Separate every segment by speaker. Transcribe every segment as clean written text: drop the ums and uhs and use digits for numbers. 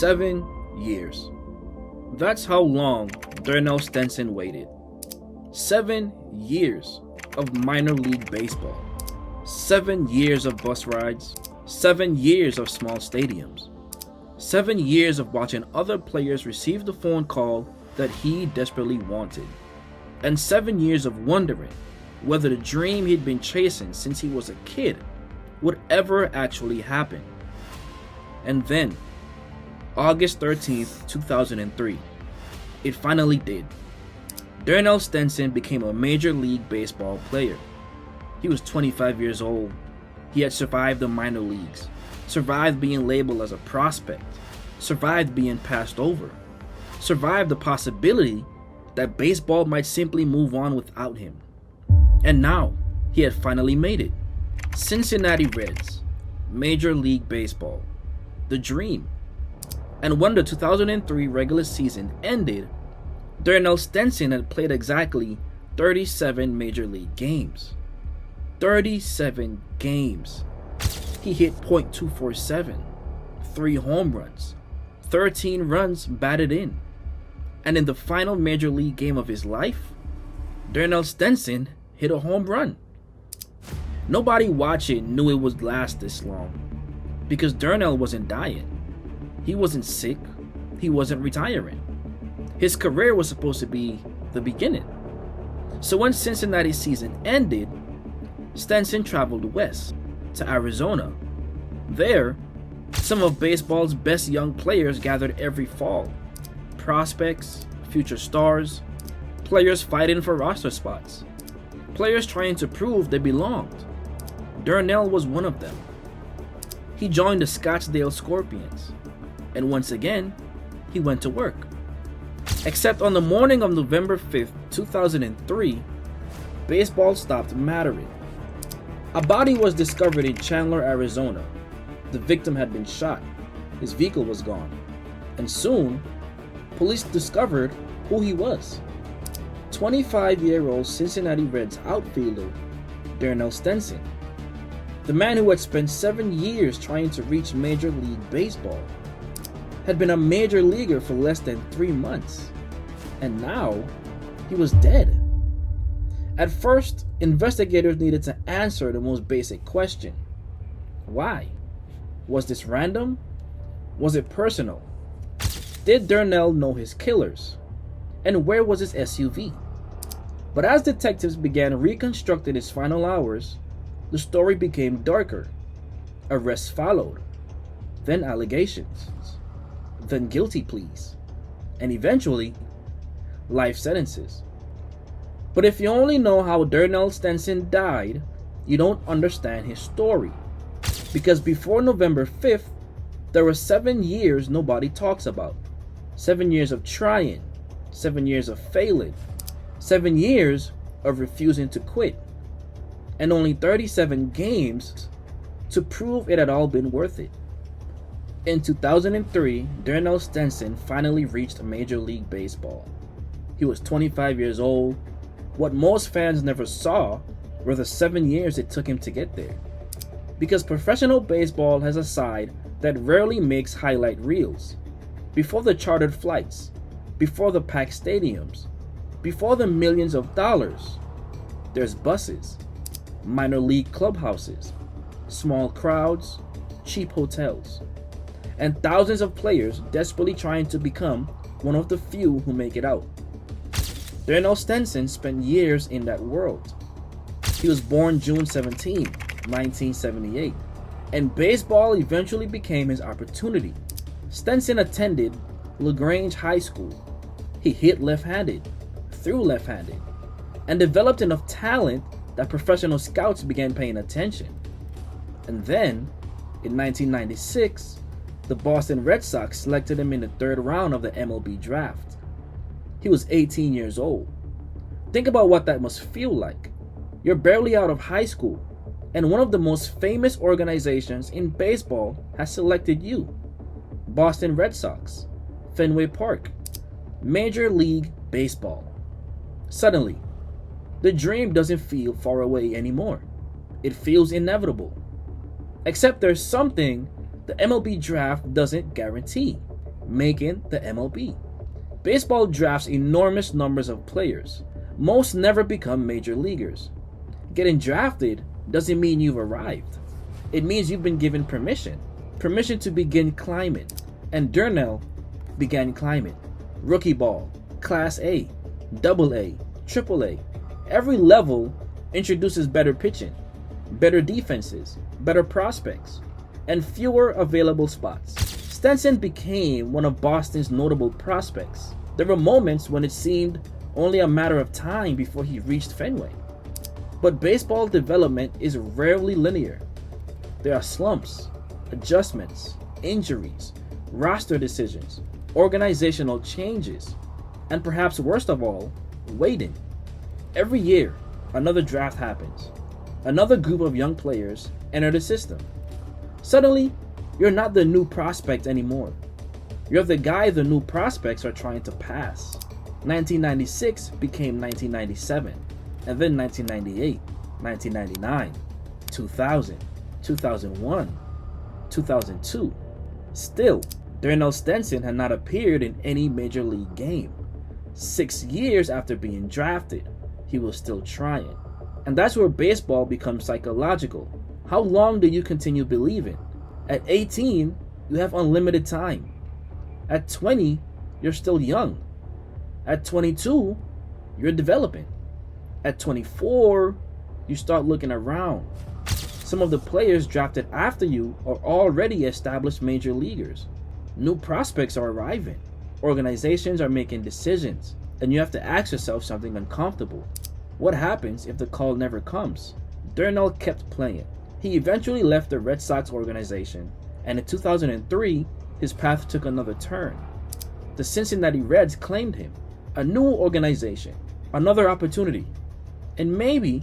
Speaker 1: 7 years. That's how long Darrell Stepson waited. 7 years of minor league baseball. 7 years of bus rides. 7 years of small stadiums. 7 years of watching other players receive the phone call that he desperately wanted. And 7 years of wondering whether the dream he'd been chasing since he was a kid would ever actually happen. And then, August 13th, 2003, it finally did. Darrell Stepson became a Major League Baseball player. He was 25 years old. He had survived the minor leagues, survived being labeled as a prospect, survived being passed over, survived the possibility that baseball might simply move on without him. And now, he had finally made it. Cincinnati Reds, Major League Baseball, the dream. And when the 2003 regular season ended, Darrell Stepson had played exactly 37 Major League games. 37 games. He hit .247, 3 home runs, 13 runs batted in. And in the final Major League game of his life, Darrell Stepson hit a home run. Nobody watching knew it would last this long, because Darnell wasn't dying. He wasn't sick. He wasn't retiring. His career was supposed to be the beginning. So when Cincinnati's season ended, Stenson traveled west to Arizona. There, some of baseball's best young players gathered every fall. Prospects, future stars, players fighting for roster spots, players trying to prove they belonged. Darnell was one of them. He joined the Scottsdale Scorpions, and once again, he went to work. Except on the morning of November 5th, 2003, baseball stopped mattering. A body was discovered in Chandler, Arizona. The victim had been shot. His vehicle was gone. And soon, police discovered who he was. 25-year-old Cincinnati Reds outfielder Darrell Stepson. The man who had spent 7 years trying to reach Major League Baseball had been a major leaguer for less than 3 months. And now, he was dead. At first, investigators needed to answer the most basic question. Why? Was this random? Was it personal? Did Darnell know his killers? And where was his SUV? But as detectives began reconstructing his final hours, the story became darker. Arrests followed, then allegations, then guilty pleas, and eventually, life sentences. But if you only know how Darrell Stepson died, you don't understand his story. Because before November 5th, there were 7 years nobody talks about. 7 years of trying, 7 years of failing, 7 years of refusing to quit, and only 37 games to prove it had all been worth it. In 2003, Darrell Stepson finally reached Major League Baseball. He was 25 years old. What most fans never saw were the 7 years it took him to get there. Because professional baseball has a side that rarely makes highlight reels. Before the chartered flights, before the packed stadiums, before the millions of dollars, there's buses, minor league clubhouses, small crowds, cheap hotels, and thousands of players desperately trying to become one of the few who make it out. Darrell Stepson spent years in that world. He was born June 17, 1978, and baseball eventually became his opportunity. Stenson attended LaGrange High School. He hit left-handed, threw left-handed, and developed enough talent that professional scouts began paying attention. And then, in 1996, the Boston Red Sox selected him in the 3rd round of the MLB draft. He was 18 years old. Think about what that must feel like. You're barely out of high school, and one of the most famous organizations in baseball has selected you. Boston Red Sox, Fenway Park, Major League Baseball. Suddenly, the dream doesn't feel far away anymore. It feels inevitable. Except there's something the MLB draft doesn't guarantee. making the MLB. Baseball drafts enormous numbers of players. Most never become major leaguers. Getting drafted doesn't mean you've arrived. It means you've been given permission. Permission to begin climbing. And Darnell began climbing. Rookie ball, Class A, Double A, Triple A. Every level introduces better pitching, better defenses, better prospects, and fewer available spots. Stenson became one of Boston's notable prospects. There were moments when it seemed only a matter of time before he reached Fenway. But baseball development is rarely linear. There are slumps, adjustments, injuries, roster decisions, organizational changes, and perhaps worst of all, waiting. Every year, another draft happens. Another group of young players enter the system. Suddenly, you're not the new prospect anymore. You're the guy the new prospects are trying to pass. 1996 became 1997, and then 1998, 1999, 2000, 2001, 2002. Still, Darrell Stepson had not appeared in any major league game. 6 years after being drafted, he was still trying. And that's where baseball becomes psychological. How long do you continue believing? At 18, you have unlimited time. At 20, you're still young. At 22, you're developing. At 24, you start looking around. Some of the players drafted after you are already established major leaguers. New prospects are arriving. Organizations are making decisions, and you have to ask yourself something uncomfortable. What happens if the call never comes? Darnell kept playing. He eventually left the Red Sox organization, and in 2003, his path took another turn. The Cincinnati Reds claimed him. A new organization, another opportunity, and maybe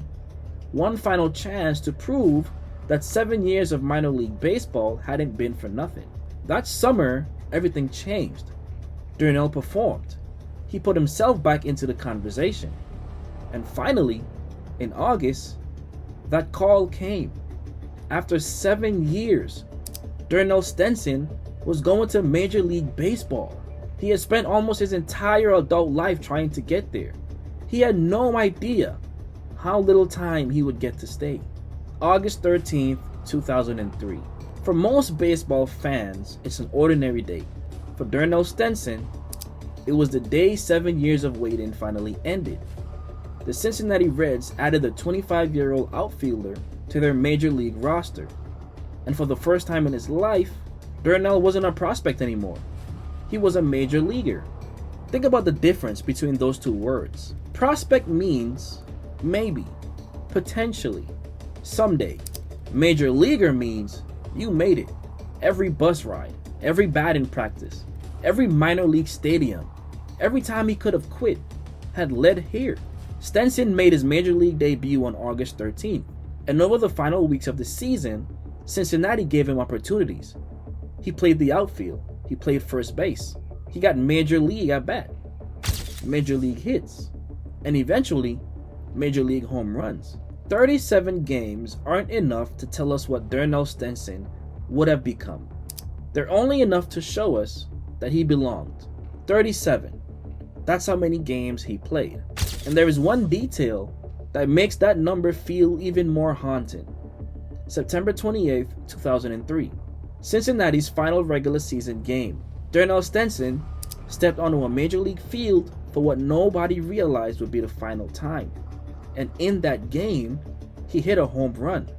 Speaker 1: one final chance to prove that 7 years of minor league baseball hadn't been for nothing. That summer, everything changed. Darnell performed. He put himself back into the conversation. And finally, in August, that call came. After 7 years, Darrell Stepson was going to Major League Baseball. He had spent almost his entire adult life trying to get there. He had no idea how little time he would get to stay. August 13th, 2003. For most baseball fans, it's an ordinary day. For Darrell Stepson, it was the day 7 years of waiting finally ended. The Cincinnati Reds added a 25-year-old outfielder to their major league roster. And for the first time in his life, Darnell wasn't a prospect anymore. He was a major leaguer. Think about the difference between those two words. Prospect means maybe, potentially, someday. Major leaguer means you made it. Every bus ride, every batting practice, every minor league stadium, every time he could have quit, had led here. Stenson made his major league debut on August 13th, and over the final weeks of the season, Cincinnati gave him opportunities. He played the outfield, he played first base, he got major league at bat, major league hits, and eventually, major league home runs. 37 games aren't enough to tell us what Darrell Stepson would have become. They're only enough to show us that he belonged. 37. That's how many games he played. And there is one detail that makes that number feel even more haunting. September 28th, 2003. Cincinnati's final regular season game. Darrell Stepson stepped onto a major league field for what nobody realized would be the final time. And in that game, he hit a home run.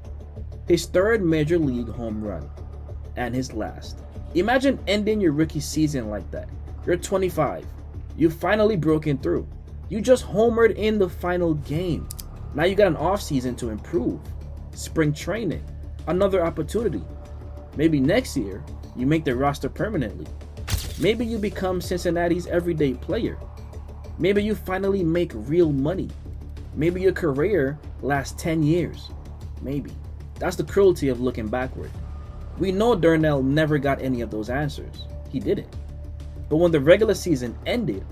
Speaker 1: His third major league home run. And his last. Imagine ending your rookie season like that. You're 25. You've finally broken through. You just homered in the final game. Now you got an offseason to improve. Spring training. Another opportunity. Maybe next year, you make the roster permanently. Maybe you become Cincinnati's everyday player. Maybe you finally make real money. Maybe your career lasts 10 years. Maybe. That's the cruelty of looking backward. We know Darnell never got any of those answers. He didn't. But when the regular season ended,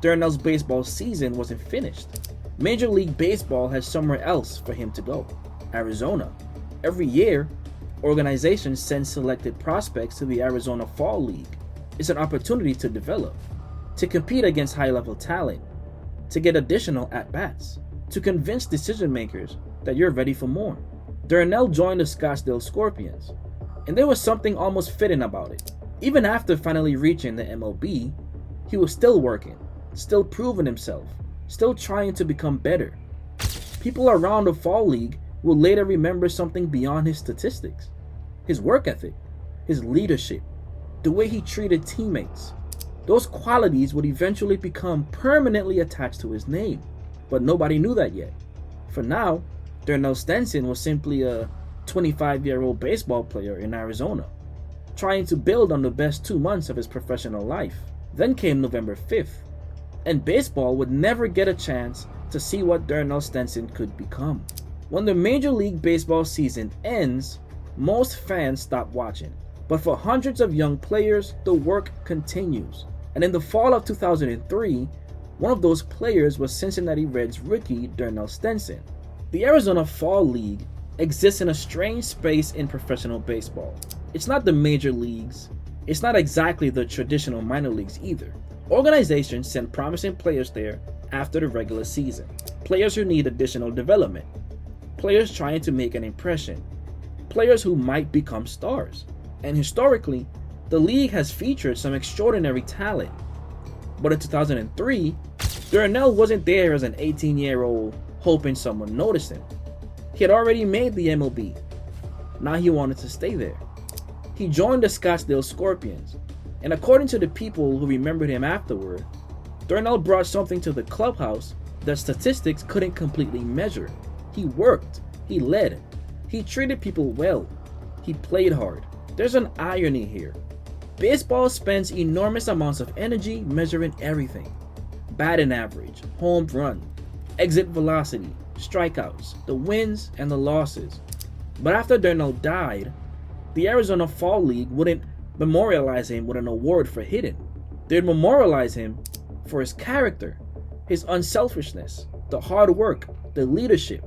Speaker 1: Darnell's baseball season wasn't finished. Major League Baseball had somewhere else for him to go. Arizona. Every year, organizations send selected prospects to the Arizona Fall League. is an opportunity to develop, to compete against high-level talent, to get additional at-bats, to convince decision makers that you're ready for more. Darnell joined the Scottsdale Scorpions, and there was something almost fitting about it. Even after finally reaching the MLB, he was still working, still proving himself, still trying to become better. People around the Fall League will later remember something beyond his statistics: his work ethic, his leadership, the way he treated teammates. Those qualities would eventually become permanently attached to his name, but nobody knew that yet. For now, Darrell Stepson was simply a 25-year-old baseball player in Arizona, trying to build on the best 2 months of his professional life. Then came November 5th, and baseball would never get a chance to see what Darrell Stepson could become. When the Major League Baseball season ends, most fans stop watching. But for hundreds of young players, the work continues. And in the fall of 2003, one of those players was Cincinnati Reds rookie Darrell Stepson. The Arizona Fall League exists in a strange space in professional baseball. It's not the major leagues. It's not exactly the traditional minor leagues either. Organizations send promising players there after the regular season. Players who need additional development. Players trying to make an impression. Players who might become stars. And historically, the league has featured some extraordinary talent. But in 2003, Darnell wasn't there as an 18-year-old hoping someone noticed him. He had already made the MLB. Now he wanted to stay there. He joined the Scottsdale Scorpions, and according to the people who remembered him afterward, Darnell brought something to the clubhouse that statistics couldn't completely measure. He worked, he led, he treated people well, he played hard. There's an irony here. Baseball spends enormous amounts of energy measuring everything: batting average, home run, exit velocity, strikeouts, the wins and the losses. But after Darnell died, the Arizona Fall League wouldn't memorialize him with an award for hitting. They'd memorialize him for his character, his unselfishness, the hard work, the leadership.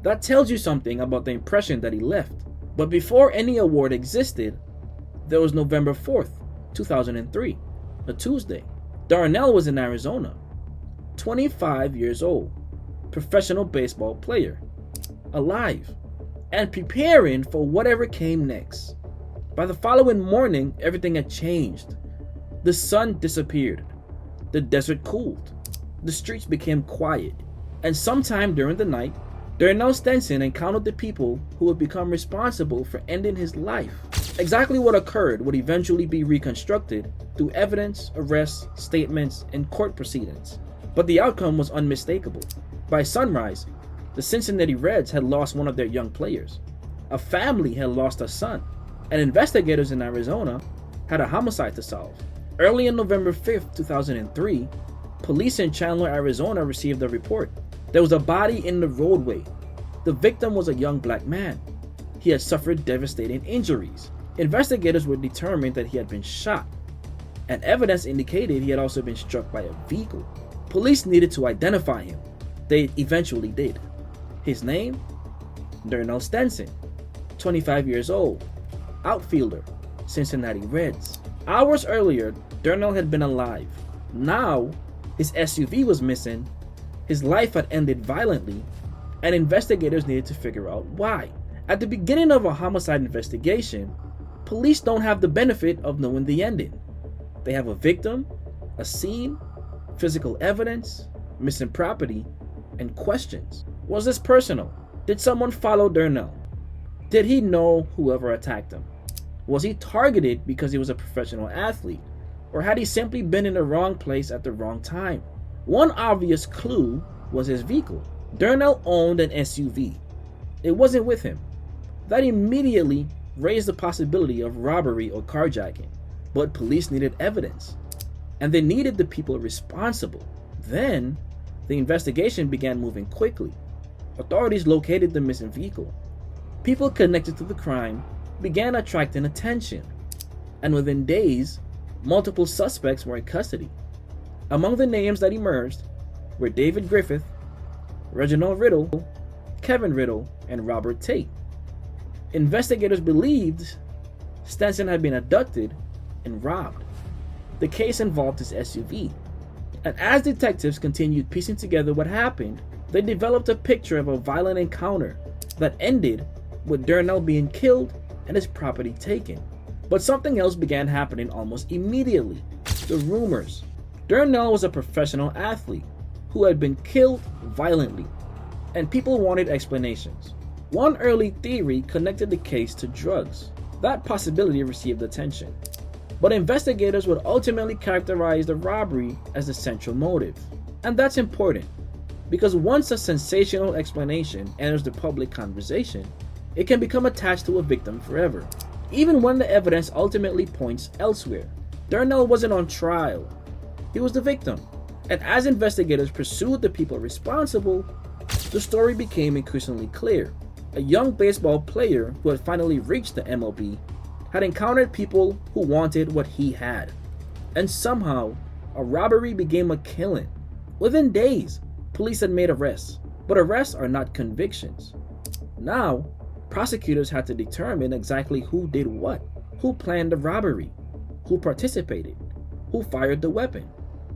Speaker 1: That tells you something about the impression that he left. But before any award existed, there was November 4th, 2003, a Tuesday. Darnell was in Arizona, 25 years old, professional baseball player, alive, and preparing for whatever came next. By the following morning, everything had changed. The sun disappeared, the desert cooled, the streets became quiet, and sometime during the night, Darrell Stepson encountered the people who would become responsible for ending his life. Exactly what occurred would eventually be reconstructed through evidence, arrests, statements, and court proceedings. But the outcome was unmistakable. By sunrise, the Cincinnati Reds had lost one of their young players. A family had lost a son, and investigators in Arizona had a homicide to solve. Early on November 5th, 2003, police in Chandler, Arizona received a report. There was a body in the roadway. The victim was a young black man. He had suffered devastating injuries. Investigators were determined that he had been shot, and evidence indicated he had also been struck by a vehicle. Police needed to identify him. They eventually did. His name? Darrell Stepson, 25 years old, outfielder, Cincinnati Reds. Hours earlier, Darnell had been alive. Now, his SUV was missing, his life had ended violently, and investigators needed to figure out why. At the beginning of a homicide investigation, police don't have the benefit of knowing the ending. They have a victim, a scene, physical evidence, missing property, and questions. Was this personal? Did someone follow Darnell? Did he know whoever attacked him? Was he targeted because he was a professional athlete? Or had he simply been in the wrong place at the wrong time? One obvious clue was his vehicle. Darnell owned an SUV. It wasn't with him. That immediately raised the possibility of robbery or carjacking. But police needed evidence, and they needed the people responsible. Then, the investigation began moving quickly. Authorities located the missing vehicle. People connected to the crime began attracting attention, and within days, multiple suspects were in custody. Among the names that emerged were David Griffith, Reginald Riddle, Kevin Riddle, and Robert Tate. Investigators believed Stenson had been abducted and robbed. The case involved his SUV, and as detectives continued piecing together what happened, they developed a picture of a violent encounter that ended with Darnell being killed and his property taken. But something else began happening almost immediately. The rumors. Darnell was a professional athlete who had been killed violently, and people wanted explanations. One early theory connected the case to drugs. That possibility received attention, but investigators would ultimately characterize the robbery as the central motive. And that's important, because once a sensational explanation enters the public conversation, it can become attached to a victim forever, even when the evidence ultimately points elsewhere. Darnell wasn't on trial. He was the victim. And as investigators pursued the people responsible, the story became increasingly clear. A young baseball player who had finally reached the MLB had encountered people who wanted what he had. And somehow, a robbery became a killing. Within days, police had made arrests, but arrests are not convictions. Now, prosecutors had to determine exactly who did what, who planned the robbery, who participated, who fired the weapon,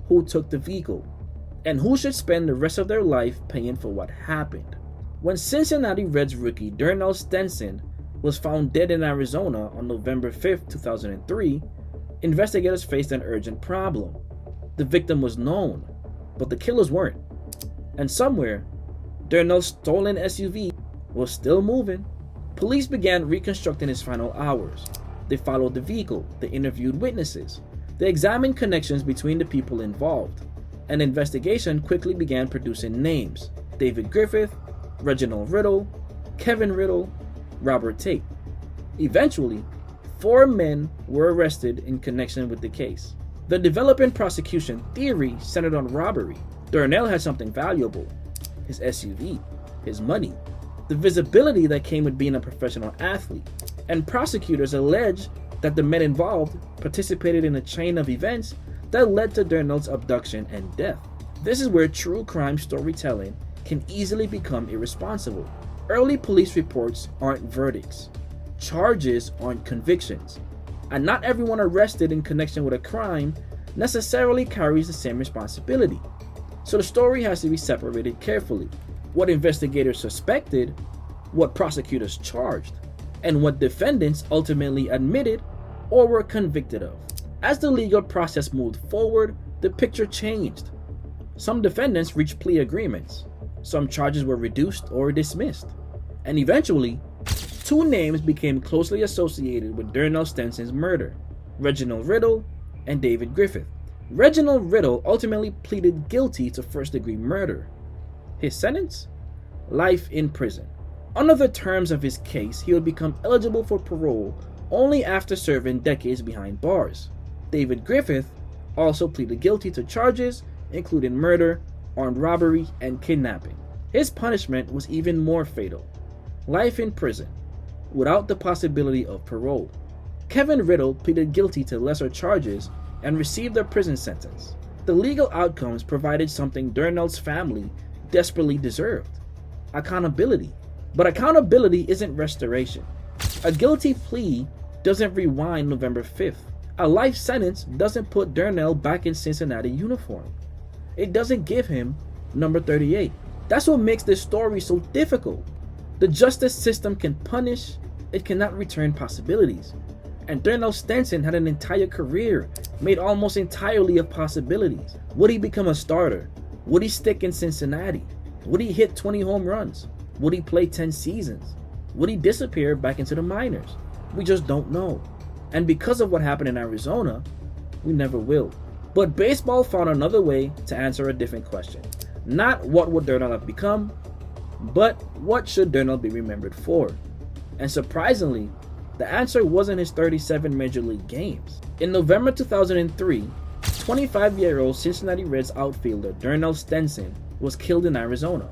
Speaker 1: who took the vehicle, and who should spend the rest of their life paying for what happened. When Cincinnati Reds rookie Darrell Stepson was found dead in Arizona on November 5, 2003, investigators faced an urgent problem. The victim was known, but the killers weren't. And somewhere, Darnell's stolen SUV was still moving. Police began reconstructing his final hours. They followed the vehicle, they interviewed witnesses, they examined connections between the people involved. An investigation quickly began producing names: David Griffith, Reginald Riddle, Kevin Riddle, Robert Tate. Eventually, 4 men were arrested in connection with the case. The developing prosecution theory centered on robbery. Darnell had something valuable: his SUV, his money, the visibility that came with being a professional athlete, and prosecutors alleged that the men involved participated in a chain of events that led to Darnell's abduction and death. This is where true crime storytelling can easily become irresponsible. Early police reports aren't verdicts. Charges aren't convictions. And not everyone arrested in connection with a crime necessarily carries the same responsibility. So the story has to be separated carefully. What investigators suspected, what prosecutors charged, and what defendants ultimately admitted or were convicted of. As the legal process moved forward, the picture changed. Some defendants reached plea agreements. Some charges were reduced or dismissed. And eventually, 2 names became closely associated with Darrell Stepson's murder: Reginald Riddle and David Griffith. Reginald Riddle ultimately pleaded guilty to first-degree murder. His sentence? Life in prison. Under the terms of his case, he would become eligible for parole only after serving decades behind bars. David Griffith also pleaded guilty to charges including murder, armed robbery, and kidnapping. His punishment was even more fatal: life in prison, without the possibility of parole. Kevin Riddle pleaded guilty to lesser charges and received a prison sentence. The legal outcomes provided something Darnell's family desperately deserved: accountability. But accountability isn't restoration. A guilty plea doesn't rewind November 5th. A life sentence doesn't put Darnell back in Cincinnati uniform. It doesn't give him number 38. That's what makes this story so difficult. The justice system can punish, it cannot return possibilities. And Darrell Stepson had an entire career made almost entirely of possibilities. Would he become a starter? Would he stick in Cincinnati? Would he hit 20 home runs? Would he play 10 seasons? Would he disappear back into the minors? We just don't know. And because of what happened in Arizona, we never will. But baseball found another way to answer a different question. Not what would Darnell have become, but what should Darnell be remembered for? And surprisingly, the answer wasn't his 37 major league games. In November 2003, 25-year-old Cincinnati Reds outfielder Darrell Stepson was killed in Arizona.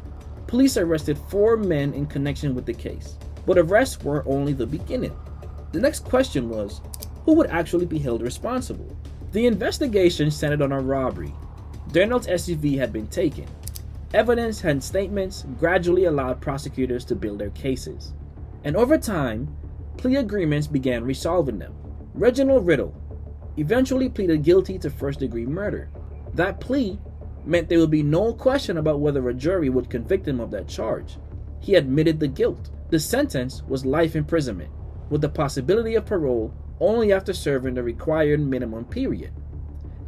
Speaker 1: Police arrested 4 men in connection with the case, but arrests were only the beginning. The next question was, who would actually be held responsible? The investigation centered on a robbery. Darnell's SUV had been taken. Evidence and statements gradually allowed prosecutors to build their cases. And over time, plea agreements began resolving them. Reginald Riddle, eventually pleaded guilty to first-degree murder. That plea meant there would be no question about whether a jury would convict him of that charge. He admitted the guilt. The sentence was life imprisonment, with the possibility of parole only after serving the required minimum period.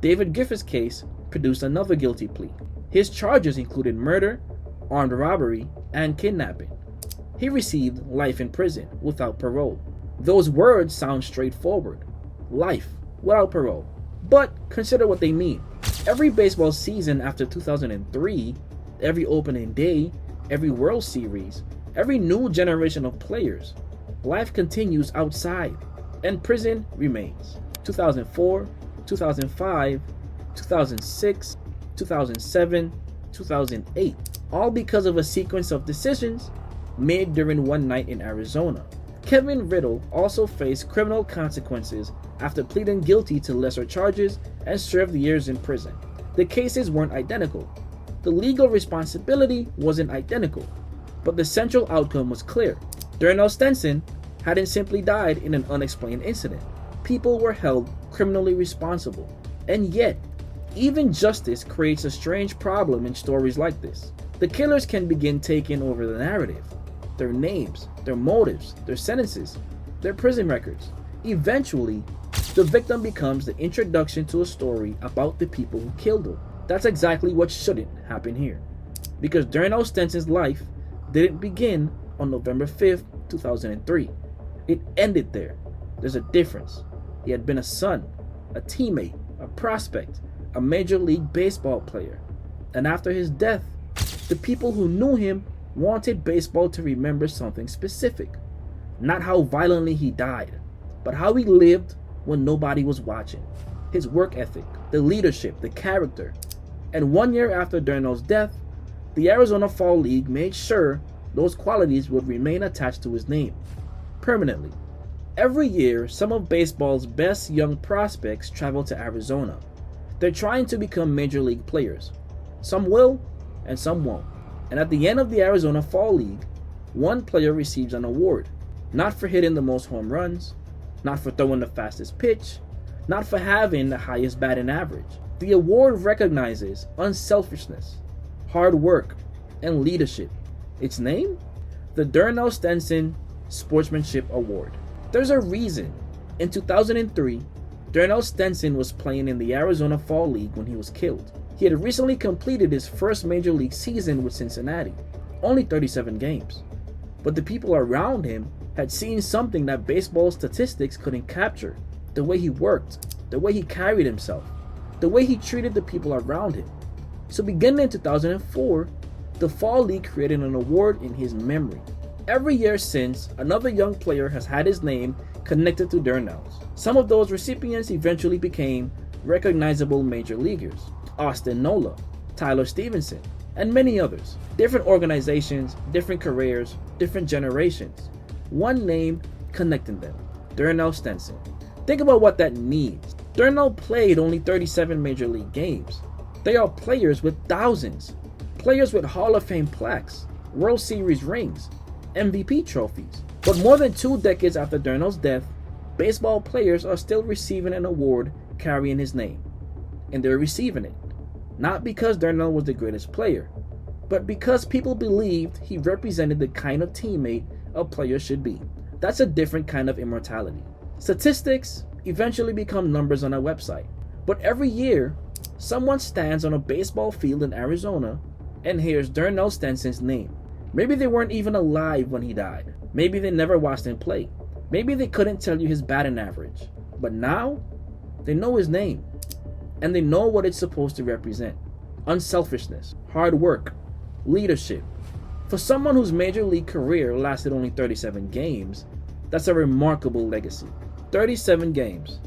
Speaker 1: David Griffith's case produced another guilty plea. His charges included murder, armed robbery, and kidnapping. He received life in prison without parole. Those words sound straightforward. Life without parole. But consider what they mean. Every baseball season after 2003, every opening day, every World Series, every new generation of players, life continues outside, and prison remains. 2004, 2005, 2006, 2007, 2008, all because of a sequence of decisions made during one night in Arizona. Kevin Riddle also faced criminal consequences after pleading guilty to lesser charges and served years in prison. The cases weren't identical. The legal responsibility wasn't identical, but the central outcome was clear. Darrell Stepson hadn't simply died in an unexplained incident. People were held criminally responsible. And yet, even justice creates a strange problem in stories like this. The killers can begin taking over the narrative. Their names, their motives, their sentences, their prison records. Eventually, the victim becomes the introduction to a story about the people who killed her. That's exactly what shouldn't happen here. Because Darnell Stenson's life didn't begin on November 5th, 2003. It ended there. There's a difference. He had been a son, a teammate, a prospect, a Major League Baseball player. And after his death, the people who knew him wanted baseball to remember something specific. Not how violently he died, but how he lived when nobody was watching. His work ethic, the leadership, the character. And 1 year after Darnell's death, the Arizona Fall League made sure those qualities would remain attached to his name, permanently. Every year, some of baseball's best young prospects travel to Arizona. They're trying to become major league players. Some will, and some won't. And at the end of the Arizona Fall League, one player receives an award, not for hitting the most home runs, not for throwing the fastest pitch, not for having the highest batting average. The award recognizes unselfishness, hard work, and leadership. Its name? The Darrell Stepson Sportsmanship Award. There's a reason. In 2003, Darrell Stepson was playing in the Arizona Fall League when he was killed. He had recently completed his first major league season with Cincinnati, only 37 games. But the people around him had seen something that baseball statistics couldn't capture. The way he worked, the way he carried himself, the way he treated the people around him. So beginning in 2004, the Fall League created an award in his memory. Every year since, another young player has had his name connected to Darnell's. Some of those recipients eventually became recognizable major leaguers. Austin Nola, Tyler Stevenson, and many others. Different organizations, different careers, different generations. One name connecting them, Darrell Stepson. Think about what that means. Darnell played only 37 major league games. They are players with thousands. Players with Hall of Fame plaques, World Series rings, MVP trophies. But more than 2 decades after Darnell's death, baseball players are still receiving an award carrying his name. And they're receiving it, not because Darnell was the greatest player, but because people believed he represented the kind of teammate a player should be. That's a different kind of immortality. Statistics eventually become numbers on a website. But every year, someone stands on a baseball field in Arizona and hears Darrell Stenson's name. Maybe they weren't even alive when he died. Maybe they never watched him play. Maybe they couldn't tell you his batting average. But now, they know his name. And they know what it's supposed to represent. Unselfishness, hard work, leadership. For someone whose major league career lasted only 37 games, that's a remarkable legacy. 37 games.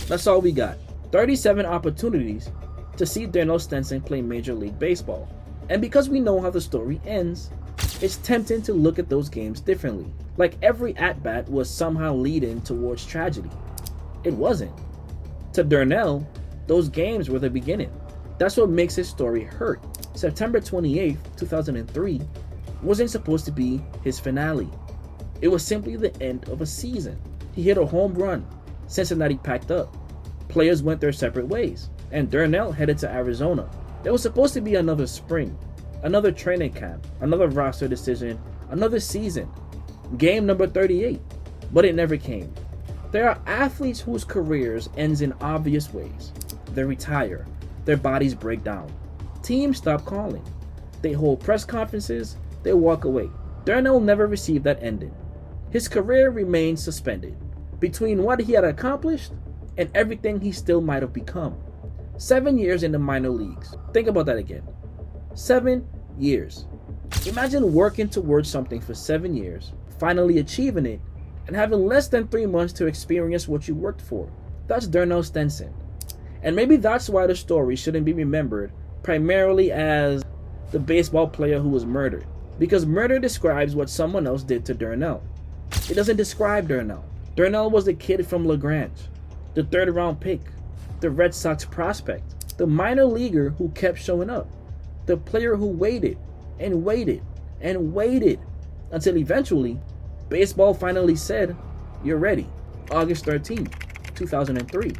Speaker 1: That's all we got. 37 opportunities to see Darrell Stepson play Major League Baseball. And because we know how the story ends, it's tempting to look at those games differently. Like every at-bat was somehow leading towards tragedy. It wasn't. To Darnell, those games were the beginning. That's what makes his story hurt. September 28th, 2003 wasn't supposed to be his finale. It was simply the end of a season. He hit a home run. Cincinnati packed up. Players went their separate ways, and Darnell headed to Arizona. There was supposed to be another spring, another training camp, another roster decision, another season, game number 38, but it never came. There are athletes whose careers ends in obvious ways. They retire, their bodies break down, teams stop calling, they hold press conferences, they walk away. Darnell never received that ending. His career remained suspended between what he had accomplished and everything he still might have become. 7 years in the minor leagues. Think about that again. 7 years. Imagine working towards something for 7 years, finally achieving it, and having less than 3 months to experience what you worked for. That's Darrell Stepson. And maybe that's why the story shouldn't be remembered primarily as the baseball player who was murdered. Because murder describes what someone else did to Darnell. It doesn't describe Darnell. Darnell was the kid from LaGrange, the 3rd round pick, the Red Sox prospect, the minor leaguer who kept showing up, the player who waited and waited and waited until eventually baseball finally said, "You're ready." August 13th, 2003.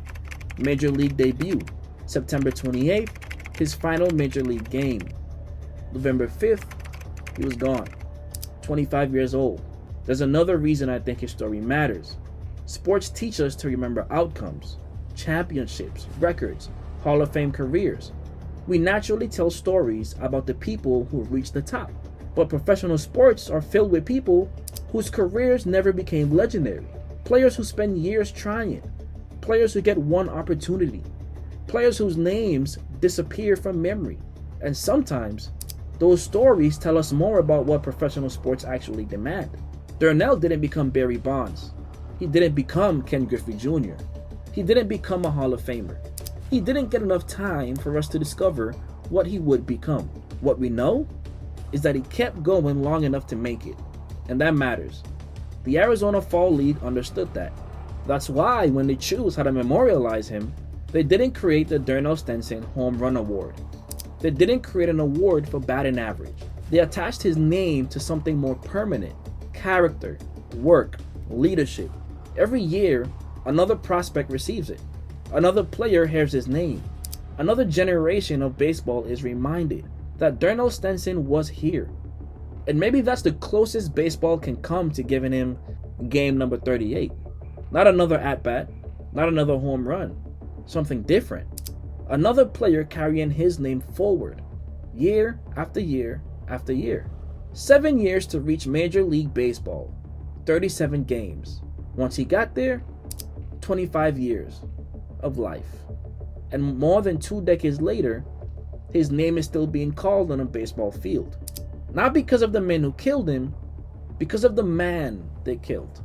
Speaker 1: Major League debut. September 28th, his final Major League game. November 5th, he was gone. 25 years old. There's another reason I think his story matters. Sports teach us to remember outcomes, championships, records, Hall of Fame careers. We naturally tell stories about the people who reached the top. But professional sports are filled with people whose careers never became legendary. Players who spend years trying. Players who get one opportunity. Players whose names disappear from memory. And sometimes, those stories tell us more about what professional sports actually demand. Darnell didn't become Barry Bonds. He didn't become Ken Griffey Jr. He didn't become a Hall of Famer. He didn't get enough time for us to discover what he would become. What we know is that he kept going long enough to make it, and that matters. The Arizona Fall League understood that. That's why when they choose how to memorialize him, they didn't create the Darrell Stepson Home Run Award. They didn't create an award for batting average. They attached his name to something more permanent: character, work, leadership. Every year, another prospect receives it. Another player hears his name. Another generation of baseball is reminded that Darrell Stepson was here. And maybe that's the closest baseball can come to giving him game number 38. Not another at-bat, not another home run. Something different. Another player carrying his name forward, year after year after year. 7 years to reach Major League Baseball, 37 games. Once he got there, 25 years of life. And more than 2 decades later, his name is still being called on a baseball field. Not because of the men who killed him, because of the man they killed.